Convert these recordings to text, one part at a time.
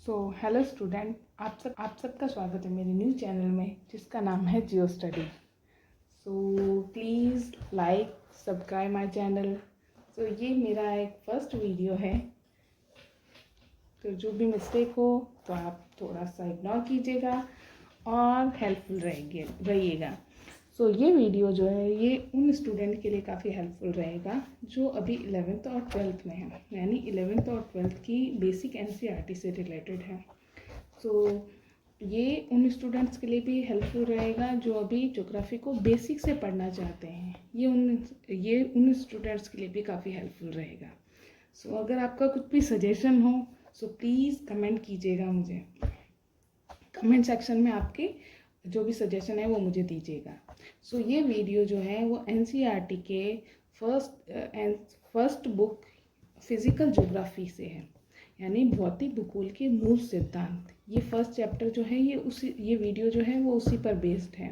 Hello student, आप सबका स्वागत है मेरे न्यू चैनल में जिसका नाम है Geo study. Please like subscribe my channel. ये मेरा एक फर्स्ट वीडियो है, तो जो भी मिस्टेक हो तो आप थोड़ा सा इग्नोर कीजिएगा और हेल्पफुल रहिएगा। ये वीडियो जो है ये उन स्टूडेंट के लिए काफ़ी हेल्पफुल रहेगा जो अभी 11th और 12th में है, यानी 11th और 12th की बेसिक एनसीईआरटी से रिलेटेड है। ये उन स्टूडेंट्स के लिए भी हेल्पफुल रहेगा जो अभी ज्योग्राफी को बेसिक से पढ़ना चाहते हैं। ये उन स्टूडेंट्स के लिए भी काफ़ी हेल्पफुल रहेगा। अगर आपका कुछ भी सजेशन हो प्लीज़ कमेंट कीजिएगा मुझे। कमेंट सेक्शन में आपके जो भी सजेशन है वो मुझे दीजिएगा। ये वीडियो जो है वो एनसीईआरटी के फर्स्ट बुक फिज़िकल ज्योग्राफी से है, यानी भौतिक भूगोल के मूल सिद्धांत। ये फर्स्ट चैप्टर जो है ये वीडियो जो है वो उसी पर बेस्ड है,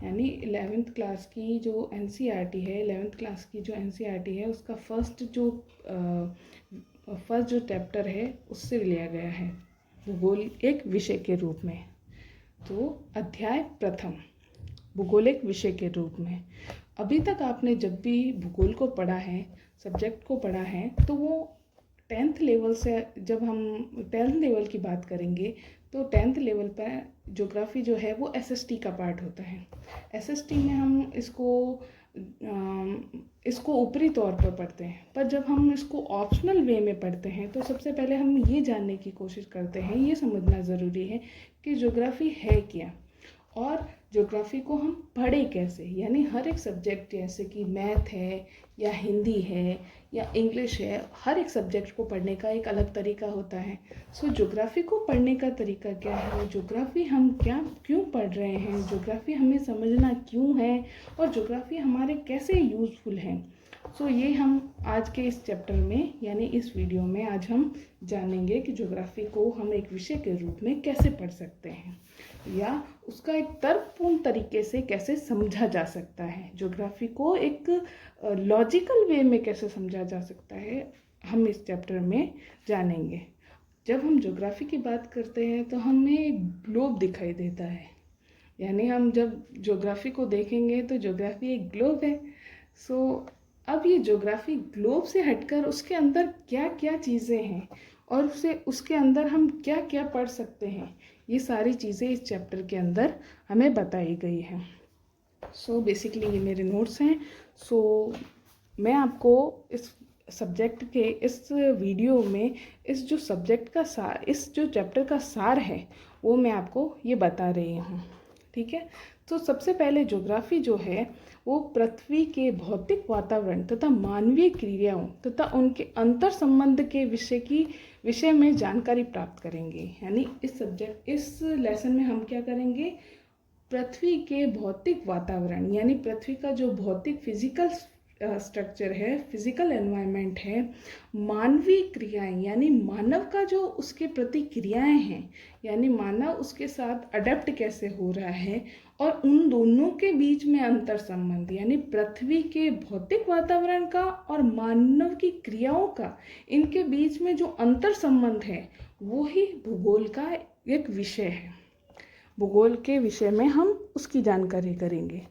यानी 11th क्लास की जो एनसीईआरटी है 11th क्लास की जो एनसीईआरटी है उसका फर्स्ट जो चैप्टर है उससे लिया गया है भूगोल एक विषय के रूप में। अध्याय प्रथम भूगोलिक विषय के रूप में। अभी तक आपने जब भी भूगोल को पढ़ा है, सब्जेक्ट को पढ़ा है, तो वो 10th लेवल से, जब हम 10th लेवल की बात करेंगे तो 10th लेवल पर ज्योग्राफी जो है वो एसएसटी का पार्ट होता है। एसएसटी में हम इसको ऊपरी तौर पर पढ़ते हैं, पर जब हम इसको ऑप्शनल वे में पढ़ते हैं तो सबसे पहले हम ये जानने की कोशिश करते हैं, ये समझना ज़रूरी है कि ज्योग्राफी है क्या और ज्योग्राफी को हम पढ़े कैसे। यानी हर एक सब्जेक्ट, जैसे कि मैथ है या हिंदी है या इंग्लिश है, हर एक सब्जेक्ट को पढ़ने का एक अलग तरीका होता है। ज्योग्राफी को पढ़ने का तरीका क्या है, ज्योग्राफी हम क्यों पढ़ रहे हैं, ज्योग्राफी हमें समझना क्यों है और ज्योग्राफी हमारे कैसे यूज़फुल है। ये हम आज के इस चैप्टर में, यानी इस वीडियो में आज हम जानेंगे कि ज्योग्राफी को हम एक विषय के रूप में कैसे पढ़ सकते हैं या उसका एक तर्कपूर्ण तरीके से कैसे समझा जा सकता है। ज्योग्राफी को एक लॉजिकल वे में कैसे समझा जा सकता है, हम इस चैप्टर में जानेंगे। जब हम ज्योग्राफी की बात करते हैं तो हमें एक ग्लोब दिखाई देता है, यानी हम जब ज्योग्राफी को देखेंगे तो ज्योग्राफी एक ग्लोब है। अब ये ज्योग्राफी ग्लोब से हटकर उसके अंदर क्या क्या चीज़ें हैं और उसके अंदर हम क्या क्या पढ़ सकते हैं, ये सारी चीज़ें इस चैप्टर के अंदर हमें बताई गई हैं। बेसिकली ये मेरे नोट्स हैं। मैं आपको इस सब्जेक्ट के इस वीडियो में इस जो सब्जेक्ट का सार, इस जो चैप्टर का सार है वो मैं आपको ये बता रही हूँ, ठीक है। सबसे पहले ज्योग्राफी जो है वो पृथ्वी के भौतिक वातावरण तथा मानवीय क्रियाओं तथा उनके अंतर संबंध के विषय में जानकारी प्राप्त करेंगे। यानी इस लेसन में हम क्या करेंगे, पृथ्वी के भौतिक वातावरण, यानी पृथ्वी का जो भौतिक फिजिकल स्ट्रक्चर है, फिजिकल एनवायरनमेंट है, मानवीय क्रियाएं, यानी मानव का जो उसके प्रति क्रियाएं हैं, यानी मानव उसके साथ अडेप्ट कैसे हो रहा है, और उन दोनों के बीच में अंतर संबंध, यानी पृथ्वी के भौतिक वातावरण का और मानव की क्रियाओं का, इनके बीच में जो अंतर संबंध है वो ही भूगोल का एक विषय है। भूगोल के विषय में हम उसकी जानकारी करेंगे।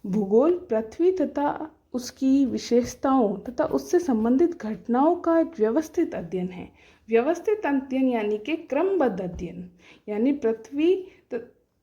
भूगोल पृथ्वी तथा उसकी विशेषताओं तथा उससे संबंधित घटनाओं का एक व्यवस्थित अध्ययन है। व्यवस्थित अध्ययन यानी कि क्रमबद्ध अध्ययन, यानी पृथ्वी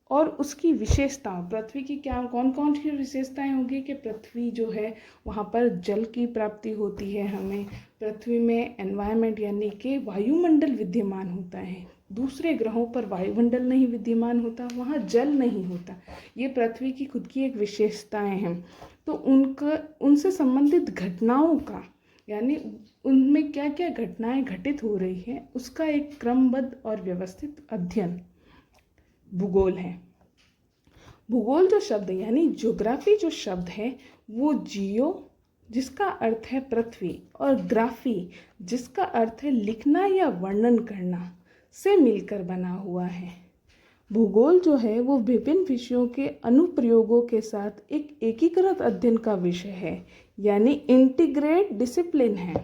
और उसकी विशेषताओं, पृथ्वी की कौन कौन सी विशेषताएं होंगी कि पृथ्वी जो है वहाँ पर जल की प्राप्ति होती है, हमें पृथ्वी में एनवायरनमेंट यानी कि वायुमंडल विद्यमान होता है। दूसरे ग्रहों पर वायुमंडल नहीं विद्यमान होता, वहाँ जल नहीं होता। ये पृथ्वी की खुद की एक विशेषताएं हैं। उनसे संबंधित घटनाओं का, यानी उनमें क्या क्या घटनाएं घटित हो रही हैं, उसका एक क्रमबद्ध और व्यवस्थित अध्ययन भूगोल है। भूगोल जो शब्द है, यानी ज्योग्राफी जो शब्द है वो जियो जिसका अर्थ है पृथ्वी और ग्राफी जिसका अर्थ है लिखना या वर्णन करना से मिलकर बना हुआ है। भूगोल जो है वो विभिन्न विषयों के अनुप्रयोगों के साथ एक एकीकृत अध्ययन का विषय है, यानी इंटीग्रेट डिसिप्लिन है।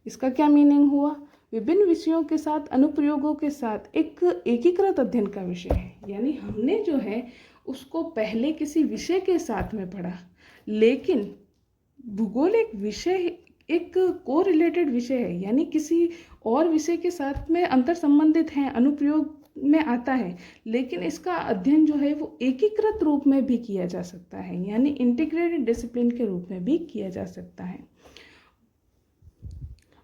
इसका क्या मीनिंग हुआ, विभिन्न विषयों के साथ अनुप्रयोगों के साथ एक एकीकृत अध्ययन का विषय है। यानी हमने जो है उसको पहले किसी विषय के साथ में पढ़ा, लेकिन भूगोल एक विषय, एक कोरिलेटेड विषय है, यानी किसी और विषय के साथ में अंतर संबंधित है, अनुप्रयोग में आता है, लेकिन इसका अध्ययन जो है वो एकीकृत रूप में भी किया जा सकता है, यानी इंटीग्रेटेड डिसिप्लिन के रूप में भी किया जा सकता है।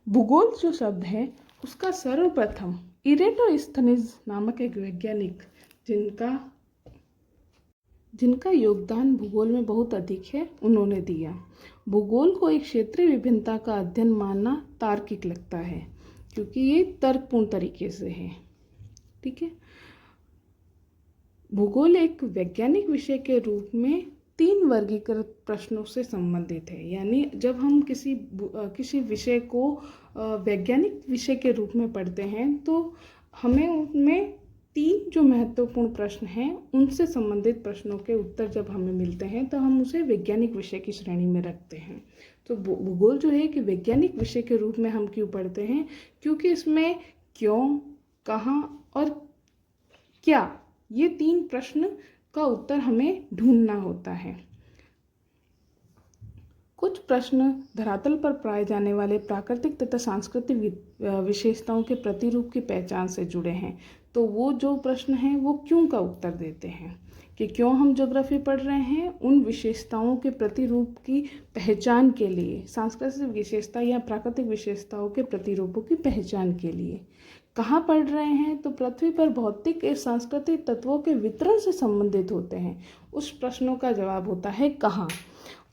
भूगोल जो शब्द है उसका सर्वप्रथम इरेटोस्थनीज नामक एक वैज्ञानिक, जिनका योगदान भूगोल में बहुत अधिक है, उन्होंने दिया। भूगोल को एक क्षेत्रीय विभिन्नता का अध्ययन मानना तार्किक लगता है, क्योंकि ये तर्कपूर्ण तरीके से है। ठीक है, भूगोल एक वैज्ञानिक विषय के रूप में 3 वर्गीकृत प्रश्नों से संबंधित है। यानी जब हम किसी विषय को वैज्ञानिक विषय के रूप में पढ़ते हैं तो हमें उनमें 3 जो महत्वपूर्ण प्रश्न हैं उनसे संबंधित प्रश्नों के उत्तर जब हमें मिलते हैं तो हम उसे वैज्ञानिक विषय की श्रेणी में रखते हैं। तो भूगोल जो है कि वैज्ञानिक विषय के रूप में हम क्यों पढ़ते हैं, क्योंकि इसमें क्यों, कहाँ और क्या, ये 3 प्रश्न का उत्तर हमें ढूंढना होता है। कुछ प्रश्न धरातल पर पाए जाने वाले प्राकृतिक तथा सांस्कृतिक विशेषताओं के प्रतिरूप की पहचान से जुड़े हैं। तो वो जो प्रश्न हैं वो क्यों का उत्तर देते हैं कि क्यों हम ज्योग्राफी पढ़ रहे हैं, उन विशेषताओं के प्रतिरूप की पहचान के लिए, सांस्कृतिक विशेषता या प्राकृतिक विशेषताओं के प्रतिरूपों की पहचान के लिए। कहाँ पढ़ रहे हैं, तो पृथ्वी पर भौतिक और सांस्कृतिक तत्वों के वितरण से संबंधित होते हैं। उस प्रश्नों का जवाब होता है कहाँ।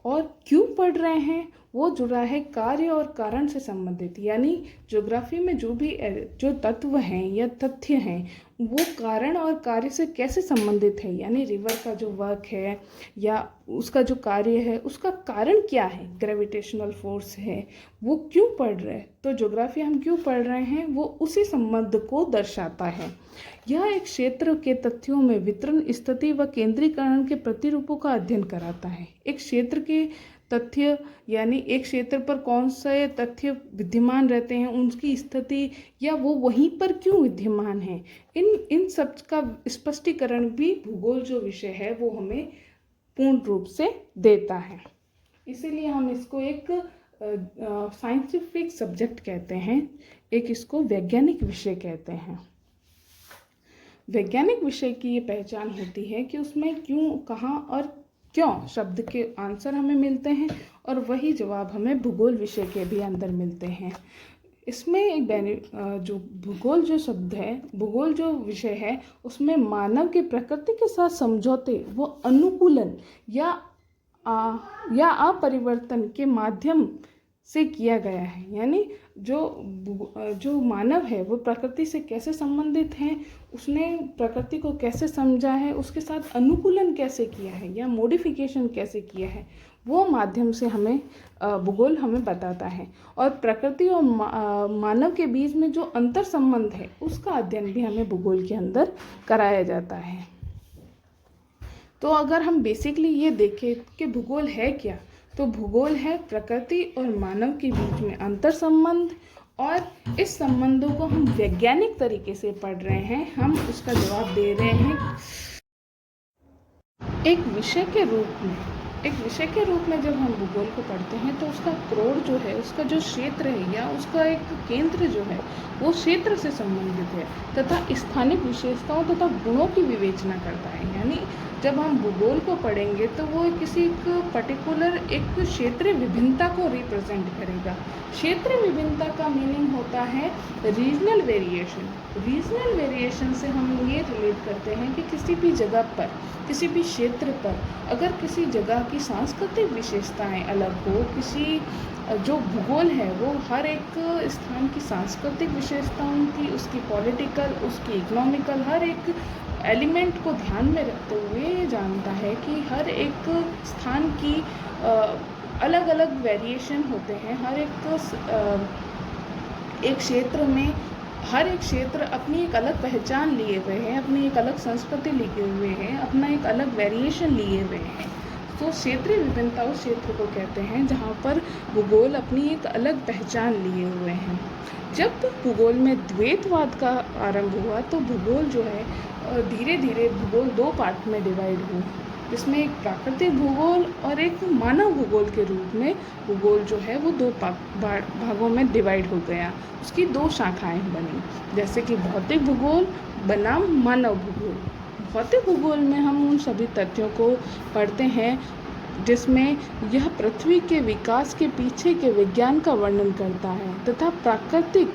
और क्यों पढ़ रहे हैं, वो जुड़ा है कार्य और कारण से संबंधित। यानी ज्योग्राफी में जो तत्व हैं या तथ्य हैं वो कारण और कार्य से कैसे संबंधित है। यानी रिवर का जो वर्क है या उसका जो कार्य है उसका कारण क्या है, ग्रेविटेशनल फोर्स है, वो क्यों पढ़ रहे हैं। तो ज्योग्राफी हम क्यों पढ़ रहे हैं वो उसी संबंध को दर्शाता है। यह एक क्षेत्र के तथ्यों में वितरण, स्थिति व केंद्रीकरण के प्रतिरूपों का अध्ययन कराता है। एक क्षेत्र के तथ्य यानी एक क्षेत्र पर कौन से तथ्य विद्यमान रहते हैं, उनकी स्थिति या वो वहीं पर क्यों विद्यमान है, इन सब का स्पष्टीकरण भी भूगोल जो विषय है वो हमें पूर्ण रूप से देता है। इसीलिए हम इसको एक साइंटिफिक सब्जेक्ट कहते हैं, एक इसको वैज्ञानिक विषय कहते हैं। वैज्ञानिक विषय की ये पहचान होती है कि उसमें क्यों, कहाँ और क्यों शब्द के आंसर हमें मिलते हैं और वही जवाब हमें भूगोल विषय के भी अंदर मिलते हैं। इसमें एक जो भूगोल जो शब्द है, भूगोल जो विषय है, उसमें मानव के प्रकृति के साथ समझौते वो अनुकूलन या अपरिवर्तन के माध्यम से किया गया है। यानी जो मानव है वो प्रकृति से कैसे संबंधित है, उसने प्रकृति को कैसे समझा है, उसके साथ अनुकूलन कैसे किया है या मॉडिफिकेशन कैसे किया है, वो माध्यम से हमें भूगोल हमें बताता है। और प्रकृति और मानव के बीच में जो अंतर संबंध है उसका अध्ययन भी हमें भूगोल के अंदर कराया जाता है। तो अगर हम बेसिकली ये देखें कि भूगोल है क्या, तो भूगोल है प्रकृति और मानव के बीच में अंतर संबंध, और इस संबंधों को हम वैज्ञानिक तरीके से पढ़ रहे हैं, हम उसका जवाब दे रहे हैं एक विषय के रूप में। जब हम भूगोल को पढ़ते हैं तो उसका क्रोड जो है, उसका जो क्षेत्र है या उसका एक केंद्र जो है वो क्षेत्र से संबंधित है तथा स्थानिक विशेषताओं तथा गुणों की विवेचना करता है। यानी जब हम भूगोल को पढ़ेंगे तो वो किसी एक पर्टिकुलर एक क्षेत्रीय विभिन्नता को रिप्रेजेंट करेगा। क्षेत्रीय विभिन्नता का मीनिंग होता है रीजनल वेरिएशन। रीजनल वेरिएशन से हम ये रिलेट करते हैं कि किसी भी जगह पर, किसी भी क्षेत्र पर अगर किसी जगह की सांस्कृतिक विशेषताएं अलग हो, किसी जो भूगोल है वो हर एक स्थान की सांस्कृतिक विशेषताओं की, उसकी पॉलिटिकल, उसकी इकोनॉमिकल, हर एक एलिमेंट को ध्यान में रखते हुए ये जानता है कि हर एक स्थान की अलग अलग वेरिएशन होते हैं। हर एक क्षेत्र में हर एक क्षेत्र अपनी एक अलग पहचान लिए हुए हैं, अपनी एक अलग संस्कृति लिए हुए हैं, अपना एक अलग वेरिएशन लिए हुए हैं। तो क्षेत्रीय विभिन्नता उस क्षेत्र को कहते हैं जहाँ पर भूगोल अपनी एक अलग पहचान लिए हुए हैं। जब भूगोल में द्वैतवाद का आरंभ हुआ तो भूगोल जो है धीरे धीरे भूगोल दो पार्ट में डिवाइड हुआ, जिसमें एक प्राकृतिक भूगोल और एक मानव भूगोल के रूप में भूगोल जो है वो दो भागों में डिवाइड हो गया। उसकी दो शाखाएं बनी, जैसे कि भौतिक भूगोल बनाम मानव भूगोल। भौतिक भूगोल में हम उन सभी तथ्यों को पढ़ते हैं जिसमें यह पृथ्वी के विकास के पीछे के विज्ञान का वर्णन करता है तथा प्राकृतिक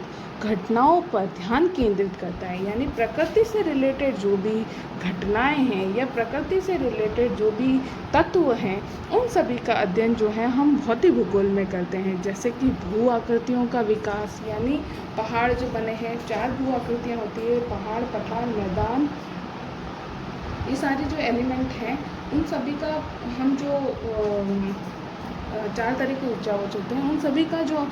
घटनाओं पर ध्यान केंद्रित करता है। यानी प्रकृति से रिलेटेड जो भी घटनाएं हैं या प्रकृति से रिलेटेड जो भी तत्व हैं, उन सभी का अध्ययन जो है हम भौतिक भूगोल में करते हैं। जैसे कि भू आकृतियों का विकास, यानी पहाड़ जो बने हैं, 4 भू आकृतियाँ होती है, पहाड़, पठार, मैदान, ये सारे जो एलिमेंट हैं उन सभी का हम जो 4 तरह के उच्चावच होते हैं, उन सभी का जो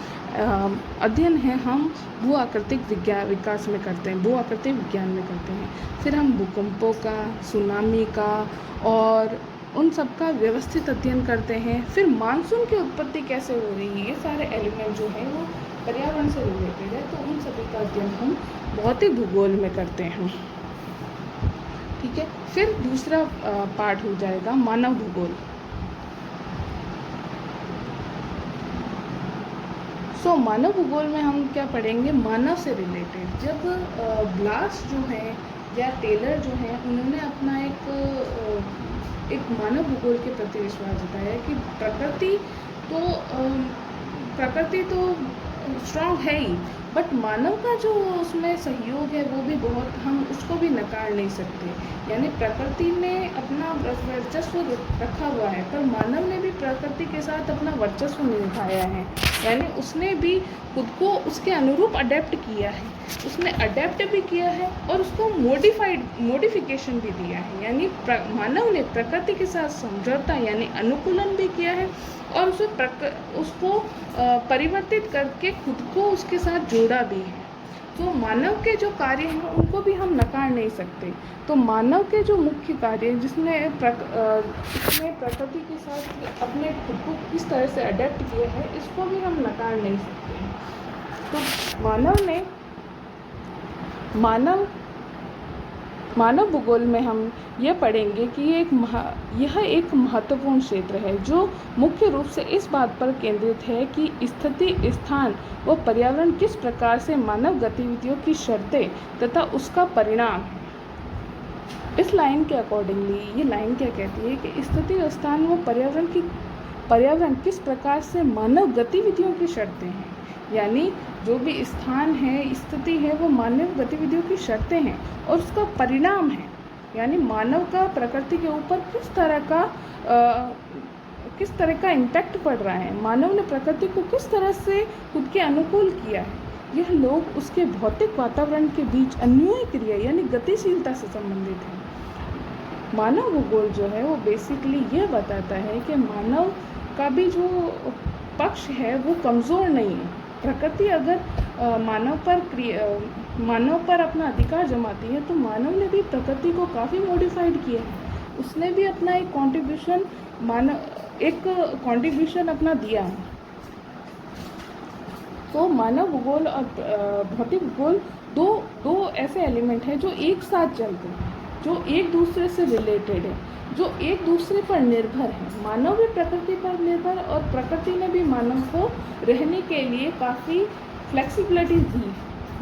अध्ययन है हम भू आकृतिक विकास में करते हैं, भू आकृतिक विज्ञान में करते हैं। फिर हम भूकंपों का, सुनामी का और उन सब का व्यवस्थित अध्ययन करते हैं। फिर मानसून की उत्पत्ति कैसे हो रही है, ये सारे एलिमेंट जो हैं वो पर्यावरण से रिलेटेड है, तो उन सभी का अध्ययन हम भौतिक भूगोल में करते हैं। ठीक है। फिर दूसरा पार्ट हो जाएगा मानव भूगोल। मानव भूगोल में हम क्या पढ़ेंगे, मानव से रिलेटेड। जब ब्लास जो है या टेलर जो है, उन्होंने अपना एक मानव भूगोल के प्रति विश्वास जताया कि प्रकृति तो स्ट्रॉन्ग है ही, बट मानव का जो उसमें सहयोग है वो भी बहुत, हम उसको भी नकार नहीं सकते। यानी प्रकृति ने अपना वर्चस्व रखा हुआ है, पर मानव ने भी प्रकृति के साथ अपना वर्चस्व निभाया है। यानी उसने भी खुद को उसके अनुरूप अडेप्ट किया है, उसने अडेप्ट भी किया है और उसको मॉडिफिकेशन भी दिया है। यानी मानव ने प्रकृति के साथ समझौता यानी अनुकूलन भी किया है और उसको परिवर्तित करके खुद को उसके साथ जोड़ा भी है। तो मानव के जो कार्य हैं उनको भी हम नकार नहीं सकते। तो मानव के जो मुख्य कार्य जिसने प्रकृति के साथ अपने खुद को किस तरह से अडेप्ट किया है, इसको भी हम नकार नहीं सकते। तो मानव भूगोल में हम यह पढ़ेंगे कि यह एक महत्वपूर्ण क्षेत्र है जो मुख्य रूप से इस बात पर केंद्रित है कि स्थिति, स्थान व पर्यावरण किस प्रकार से मानव गतिविधियों की शर्तें तथा उसका परिणाम है। इस लाइन के अकॉर्डिंगली ये लाइन क्या कहती है कि स्थिति, स्थान व पर्यावरण किस प्रकार से मानव गतिविधियों की शर्तें हैं। यानी जो भी स्थान है, स्थिति है, वो मानव गतिविधियों की शर्तें हैं और उसका परिणाम है। यानी मानव का प्रकृति के ऊपर किस तरह का इम्पैक्ट पड़ रहा है, मानव ने प्रकृति को किस तरह से खुद के अनुकूल किया है, यह लोग उसके भौतिक वातावरण के बीच अन्योन्य क्रिया यानी गतिशीलता से संबंधित है। मानव भूगोल जो है वो बेसिकली ये बताता है कि मानव का भी जो पक्ष है वो कमज़ोर नहीं है। प्रकृति अगर मानव पर अपना अधिकार जमाती है तो मानव ने भी प्रकृति को काफ़ी मॉडिफाइड किया है, उसने भी अपना एक कंट्रीब्यूशन अपना दिया है। तो मानव भूगोल और भौतिक भूगोल दो ऐसे एलिमेंट हैं जो एक साथ चलते हैं, जो एक दूसरे से रिलेटेड है, जो एक दूसरे पर निर्भर है। मानव भी प्रकृति पर निर्भर और प्रकृति ने भी मानव को रहने के लिए काफ़ी फ्लेक्सिबिलिटी दी,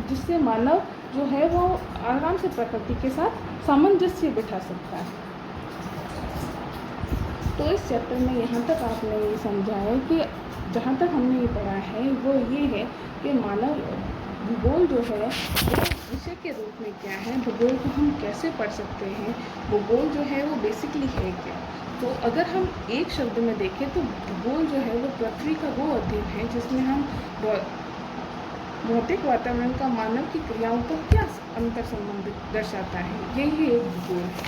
जिससे मानव जो है वो आराम से प्रकृति के साथ सामंजस्य बिठा सकता है। तो इस चैप्टर में यहाँ तक आपने ये समझा है कि जहाँ तक हमने ये पढ़ा है वो ये है कि मानव भूगोल जो है वो विषय के रूप में क्या है, भूगोल को हम कैसे पढ़ सकते हैं, भूगोल जो है वो बेसिकली है क्या। तो अगर हम एक शब्द में देखें तो भूगोल जो है वो पृथ्वी का वो अध्ययन है जिसमें हम भौतिक वातावरण का मानव की क्रियाओं पर क्या अंतर संबंध दर्शाता है, यही एक भूगोल है।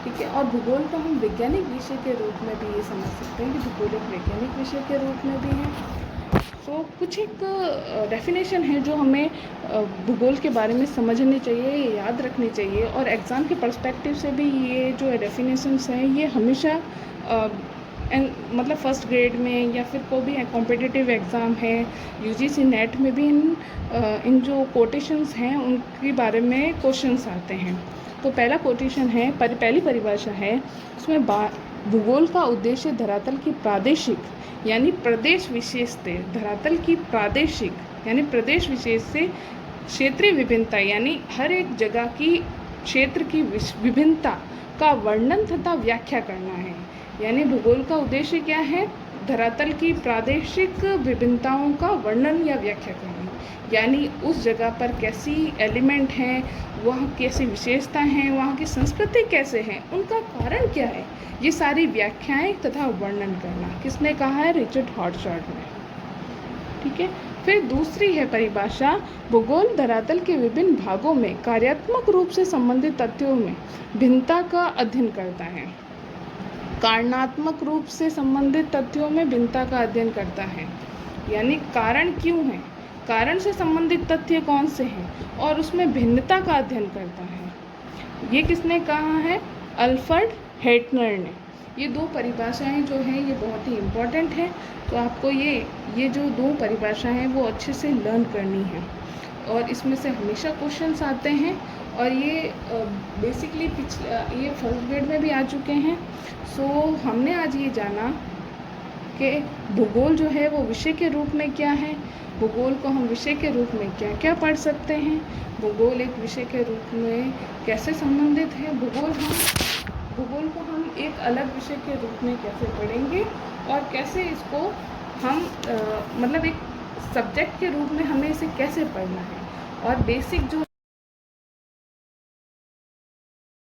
ठीक है। और भूगोल को हम वैज्ञानिक विषय के रूप में भी ये समझ सकते हैं कि भूगोल एक वैज्ञानिक विषय के रूप में भी है। तो कुछ एक डेफिनेशन है जो हमें भूगोल के बारे में समझनी चाहिए, याद रखनी चाहिए, और एग्ज़ाम के पर्सपेक्टिव से भी ये जो डेफिनेशंस हैं ये हमेशा मतलब फर्स्ट ग्रेड में या फिर कोई भी कॉम्पिटिटिव एग्ज़ाम है, यूजीसी नेट में भी इन जो कोटेशंस हैं उनके बारे में क्वेश्चंस आते हैं। तो पहला कोटेशन है, पहली परिभाषा है उसमें भूगोल का उद्देश्य धरातल की प्रादेशिक यानी प्रदेश विशेष से धरातल की प्रादेशिक यानी प्रदेश विशेष से क्षेत्रीय विभिन्नता यानी हर एक जगह की क्षेत्र की विभिन्नता का वर्णन तथा व्याख्या करना है। यानी भूगोल का उद्देश्य क्या है? धरातल की प्रादेशिक विभिन्नताओं का वर्णन या व्याख्या करना, यानी उस जगह पर कैसी एलिमेंट हैं, वहाँ कैसी विशेषता हैं, वहाँ की संस्कृति कैसे हैं, उनका कारण क्या है, ये सारी व्याख्याएं तथा वर्णन करना। किसने कहा है? रिचर्ड हॉटशॉट ने। ठीक है। फिर दूसरी है परिभाषा, भूगोल धरातल के विभिन्न भागों में कार्यात्मक रूप से संबंधित तथ्यों में भिन्नता का अध्ययन करता है। कारणात्मक रूप से संबंधित तथ्यों में भिन्नता का अध्ययन करता है, यानी कारण क्यों है, कारण से संबंधित तथ्य कौन से हैं और उसमें भिन्नता का अध्ययन करता है। ये किसने कहा है? अल्फ्रेड हेटनर ने। ये दो परिभाषाएं जो हैं ये बहुत ही इम्पॉर्टेंट है, तो आपको ये जो दो परिभाषाएं हैं वो अच्छे से लर्न करनी है और इसमें से हमेशा क्वेश्चंस आते हैं और ये बेसिकली ये फर्स्ट ग्रेड में भी आ चुके हैं। सो हमने आज ये जाना कि भूगोल जो है वो विषय के रूप में क्या है, भूगोल को हम विषय के रूप में क्या क्या पढ़ सकते हैं, भूगोल एक विषय के रूप में कैसे संबंधित है, भूगोल को हम एक अलग विषय के रूप में कैसे पढ़ेंगे और कैसे इसको हम मतलब एक सब्जेक्ट के रूप में हमें इसे कैसे पढ़ना है। और बेसिक जो